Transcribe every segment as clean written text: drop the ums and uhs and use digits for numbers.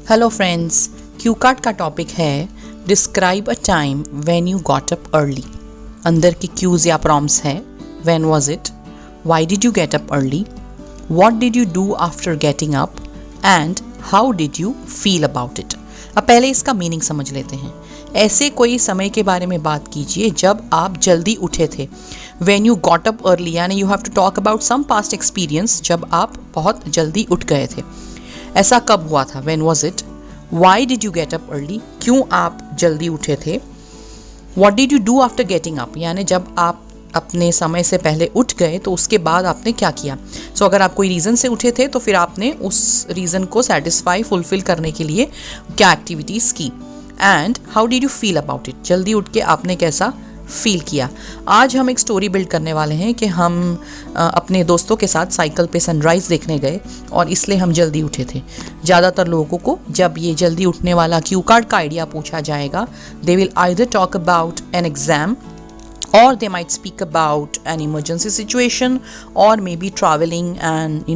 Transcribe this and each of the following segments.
Hello friends, Q card का topic है describe a time when you got up early. अंदर की cues या प्रॉम्प्ट्स है when was it, why did you get up early, what did you do after getting up and how did you feel about it. अब पहले इसका meaning समझ लेते हैं। ऐसे कोई समय के बारे में बात कीजिए जब आप जल्दी उठे थे। When you got up early यानी you have to talk about some past experience जब आप बहुत जल्दी उठ गए थे। ऐसा कब हुआ था? When was it? Why did you get up early? क्यों आप जल्दी उठे थे? What did you do after getting up यानी जब आप अपने समय से पहले उठ गए तो उसके बाद आपने क्या किया। सो अगर आप कोई रीज़न से उठे थे तो फिर आपने उस रीज़न को सेटिस्फाई फुलफिल करने के लिए क्या एक्टिविटीज़ की। And how did you feel about it, जल्दी उठ के आपने कैसा फील किया। आज हम एक स्टोरी बिल्ड करने वाले हैं कि हम अपने दोस्तों के साथ साइकिल पे सनराइज़ देखने गए और इसलिए हम जल्दी उठे थे। ज़्यादातर लोगों को जब ये जल्दी उठने वाला क्यू कार्ड का आइडिया पूछा जाएगा, they will either talk about an exam or they might speak about an emergency situation or maybe traveling and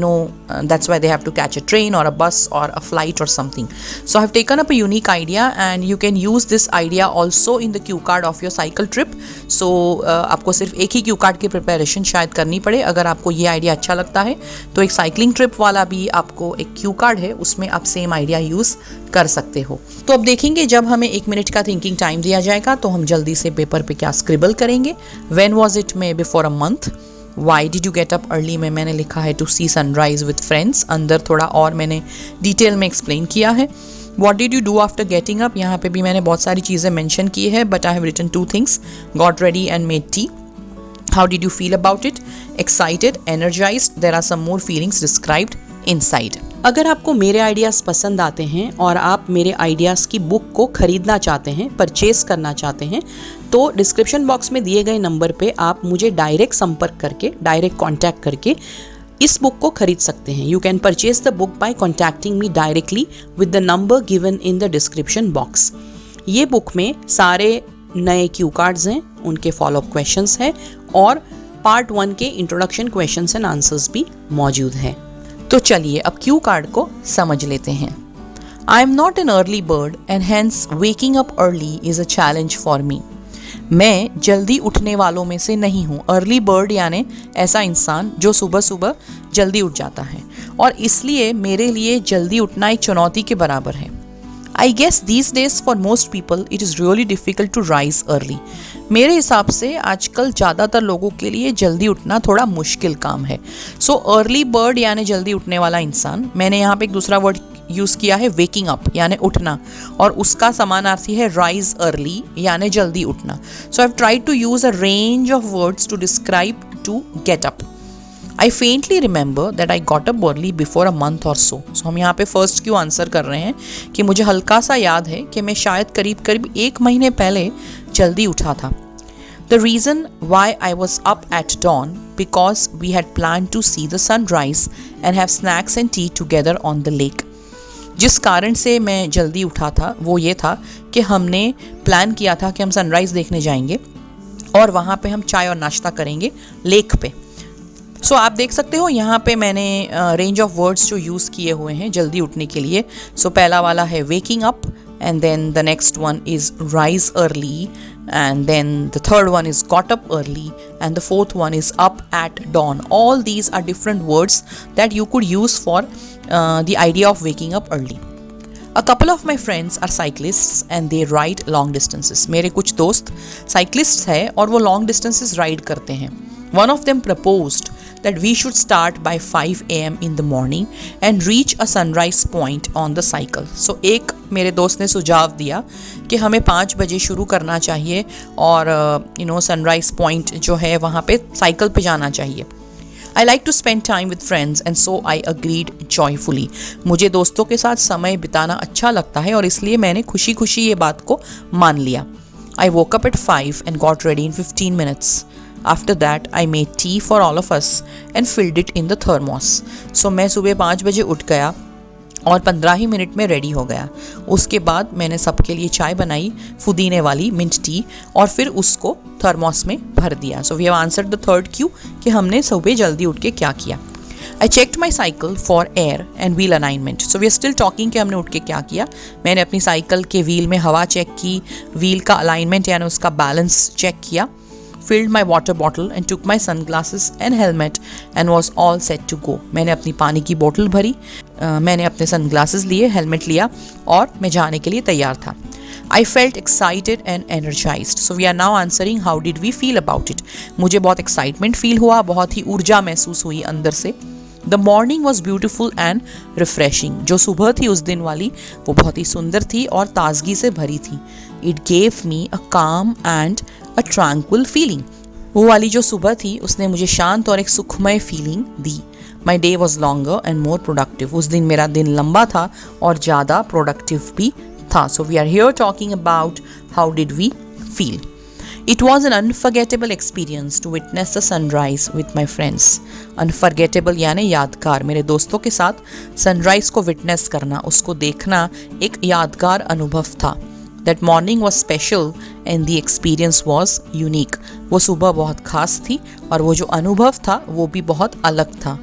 that's why they have to catch a train or a bus or a flight or something. So I've taken up a unique idea and you can use this idea also in the cue card of your cycle trip. So आपको सिर्फ एक ही Q card की preparation शायद करनी पड़े। अगर आपको ये आइडिया अच्छा लगता है तो एक साइकिलिंग ट्रिप वाला भी आपको एक क्यू कार्ड है, उसमें आप सेम आइडिया यूज़ कर सकते हो। तो अब देखेंगे जब हमें 1 मिनट का थिंकिंग टाइम दिया जाएगा तो हम जल्दी से पेपर पे क्या स्क्रिबल करेंगे। When was it में before a month? Why did you get up early में मैंने लिखा है to see sunrise with friends। अंदर थोड़ा और मैंने डिटेल में एक्सप्लेन किया है। What did you do after getting up? यहाँ पे भी मैंने बहुत सारी चीज़ें मेंशन की है but I have written 2 things, got ready and made tea। How did you feel about it? Excited, energized, there are some more feelings described inside। अगर आपको मेरे आइडियाज़ पसंद आते हैं और आप मेरे आइडियाज़ की बुक को खरीदना चाहते हैं, परचेस करना चाहते हैं, तो डिस्क्रिप्शन बॉक्स में दिए गए नंबर पे आप मुझे डायरेक्ट संपर्क करके, डायरेक्ट कांटेक्ट करके इस बुक को खरीद सकते हैं। You can purchase the book by contacting me directly with the number given in the description box. ये बुक में सारे नए क्यू कार्ड्स हैं, उनके फॉलोअप क्वेश्चंस हैं और पार्ट 1 के इंट्रोडक्शन क्वेश्चंस एंड आंसर्स भी मौजूद हैं। तो चलिए अब क्यू कार्ड को समझ लेते हैं। I am not an early bird and hence waking up early is a challenge for me. मैं जल्दी उठने वालों में से नहीं हूँ। अर्ली बर्ड यानी ऐसा इंसान जो सुबह सुबह जल्दी उठ जाता है और इसलिए मेरे लिए जल्दी उठना एक चुनौती के बराबर है। I guess these days for most people it is really difficult to rise early. मेरे हिसाब से आजकल ज़्यादातर लोगों के लिए जल्दी उठना थोड़ा मुश्किल काम है। सो अर्ली बर्ड यानी जल्दी उठने वाला इंसान। मैंने यहाँ पे एक दूसरा वर्ड यूज़ किया है वेकिंग अप यानी उठना, और उसका समानार्थी है राइज अर्ली यानी जल्दी उठना। So I have tried to use a range of words to describe to get up. I faintly remember that I got up early before a month or so। So हम यहाँ पे first क्यों answer कर रहे हैं कि मुझे हल्का सा याद है कि मैं शायद करीब 1 महीने पहले जल्दी उठा था। The reason why I was up at dawn because we had planned to see the sunrise and have snacks and tea together on the lake। जिस कारण से मैं जल्दी उठा था वो ये था कि हमने प्लान किया था कि हम सनराइज़ देखने जाएंगे और वहाँ पे हम चाय और नाश्ता करेंगे लेक पे। सो आप देख सकते हो यहाँ पे मैंने रेंज ऑफ वर्ड्स जो यूज़ किए हुए हैं जल्दी उठने के लिए। सो पहला वाला है waking up and then the next one is rise early and then the third one is got up early and the fourth one is up at dawn। all these are different words that you could use for the idea of waking up early। A couple of my friends are cyclists and they ride long distances। मेरे कुछ दोस्त cyclists हैं और वो long distances ride करते हैं। One of them proposed that we should start by 5 AM in the morning and reach a sunrise point on the cycle। So एक मेरे दोस्त ने सुझाव दिया कि हमें 5 बजे शुरू करना चाहिए और सनराइज पॉइंट जो है वहाँ पे साइकिल पे जाना चाहिए। I like to spend time with friends and so I agreed joyfully। मुझे दोस्तों के साथ समय बिताना अच्छा लगता है और इसलिए मैंने खुशी खुशी ये बात को मान लिया। I woke up at 5 and got ready in 15 minutes। After that, I made tea for all of us and filled it in the thermos। So मैं सुबह 5 बजे उठ गया और 15 ही मिनट में रेडी हो गया। उसके बाद मैंने सबके लिए चाय बनाई, पुदीने वाली मिंट टी, और फिर उसको थर्मोस में भर दिया। So we have answered the third Q कि हमने सुबह जल्दी उठ के क्या किया। I checked my cycle for air and wheel alignment. So we are still talking कि हमने उठ के क्या किया. मैंने अपनी साइकिल के व्हील में हवा चेक की, व्हील का अलाइनमेंट यानी उसका बैलेंस चेक किया. Filled my water bottle and took my sunglasses and helmet and was all set to go. मैंने अपनी पानी की बोतल भरी, मैंने अपने सनग्लासेस लिए, हेलमेट लिया और मैं जाने के लिए तैयार था. I felt excited and energized. So we are now answering how did we feel about it. मुझे बहुत excitement feel हुआ, बहुत ही ऊर्जा महसूस हुई अंदर से. The morning was beautiful and refreshing. जो सुबह थी उस दिन वाली वो बहुत ही सुंदर थी और ताजगी से भरी थी. It gave me a calm and a tranquil feeling. वो वाली जो सुबह थी उसने मुझे शांत और एक सुखमय feeling the. My day was longer and more productive. उस दिन मेरा दिन लंबा था और ज़्यादा प्रोडक्टिव भी था. So we are here talking about how did we feel. It was an unforgettable experience to witness the sunrise with my friends. Unforgettable यानी यादगार. मेरे दोस्तों के साथ सनराइज को विटनेस करना, उसको देखना एक यादगार अनुभव था. That morning was special and the experience was unique. वो सुबह बहुत खास थी और वो जो अनुभव था वो भी बहुत अलग था.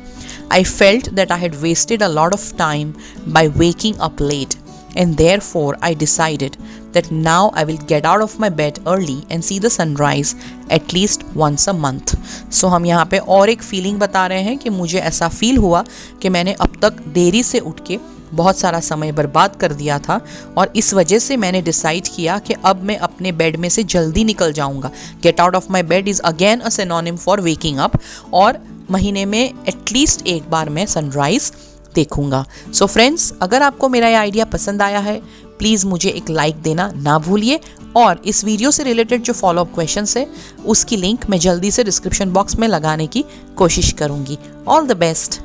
I felt that I had wasted a lot of time by waking up late and therefore I decided that now I will get out of my bed early and see the sunrise at least once a month. So हम यहाँ पे और एक feeling बता रहे हैं कि मुझे ऐसा फील हुआ कि मैंने अब तक देरी से उठ के बहुत सारा समय बर्बाद कर दिया था और इस वजह से मैंने डिसाइड किया कि अब मैं अपने बेड में से जल्दी निकल जाऊंगा. Get out of my bed is again a synonym for waking up और महीने में एटलीस्ट एक बार मैं सनराइज़ देखूंगा. सो फ्रेंड्स, अगर आपको मेरा ये आइडिया पसंद आया है प्लीज़ मुझे एक लाइक देना ना भूलिए और इस वीडियो से रिलेटेड जो फॉलोअप क्वेश्चंस है उसकी लिंक मैं जल्दी से डिस्क्रिप्शन बॉक्स में लगाने की कोशिश करूंगी. All the best.